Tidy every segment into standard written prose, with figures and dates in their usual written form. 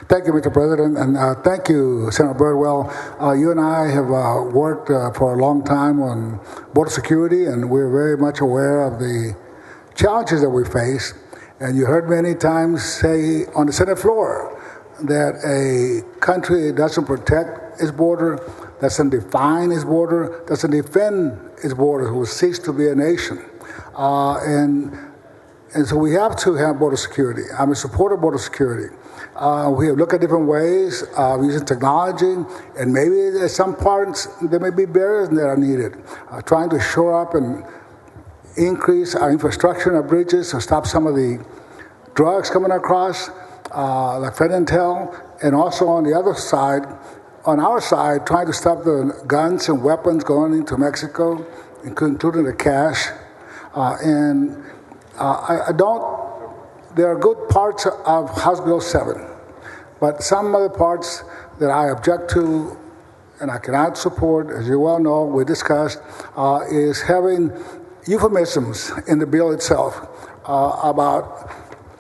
Thank you, Mr. President, and thank you, Senator Birdwell. You and I have worked for a long time on border security, and we're very much aware of the challenges that we face. And you heard many times say on the Senate floor that a country doesn't protect its border, doesn't define its border, doesn't defend its border, will cease to be a nation. And so we have to have border security. I'm a supporter of border security. We have looked at different ways of using technology, and maybe at some parts there may be barriers that are needed. Trying to shore up and increase our infrastructure and our bridges to stop some of the drugs coming across, like fentanyl, and also on the other side, on our side, trying to stop the guns and weapons going into Mexico, including the cash. There are good parts of House Bill 7, but some other parts that I object to and I cannot support, as you well know, we discussed, is having euphemisms in the bill itself about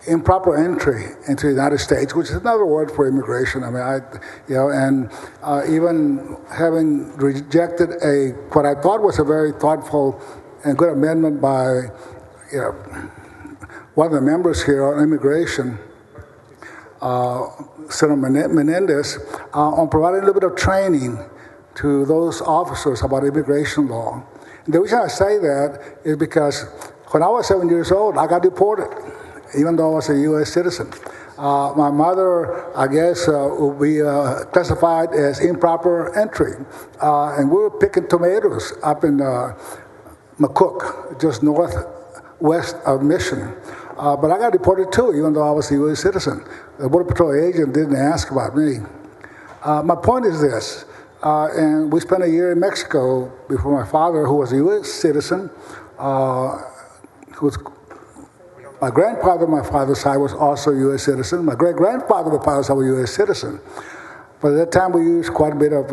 improper entry into the United States, which is another word for immigration. I mean, even having rejected what I thought was a very thoughtful and good amendment by one of the members here on immigration, Senator Menendez, on providing a little bit of training to those officers about immigration law. And the reason I say that is because when I was 7 years old, I got deported, even though I was a U.S. citizen. My mother, I guess, would be classified as improper entry. And we were picking tomatoes up in McCook, just northwest of Mission. But I got deported too, even though I was a U.S. citizen. The Border Patrol agent didn't ask about me. My point is this, and we spent a year in Mexico before my father, who was a U.S. citizen, my grandfather on my father's side was also a U.S. citizen. My great-grandfather on my father's side was a U.S. citizen. But at that time, we used quite a bit of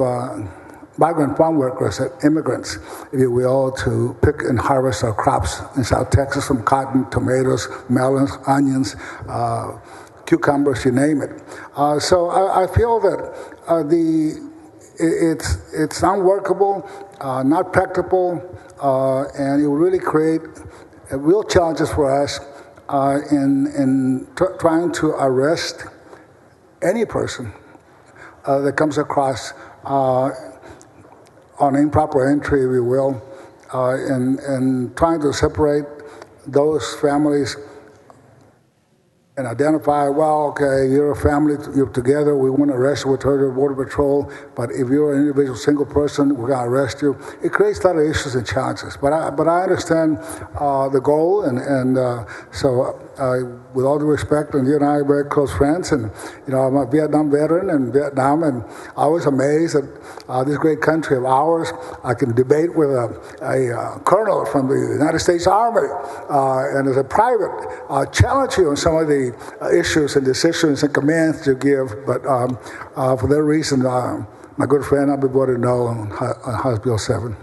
migrant farm workers, immigrants, if you will, to pick and harvest our crops in South Texas, from cotton, tomatoes, melons, onions, cucumbers, you name it. So I feel that it's unworkable, not practical, and it will really create real challenges for us in trying to arrest any person that comes across on improper entry, if you will, and trying to separate those families and identify, well, okay, you're a family, you're together, we want to arrest you with the Border Patrol, but if you're an individual single person, we're going to arrest you. It creates a lot of issues and challenges. But I understand the goal, and so with all due respect, and you and I are very close friends, and I'm a Vietnam veteran in Vietnam, and I was amazed that this great country of ours, I can debate with a colonel from the United States Army, and as a private, challenge you on some of the issues and decisions and commands you give, but for that reason, my good friend, I'll be voting no on House Bill 7.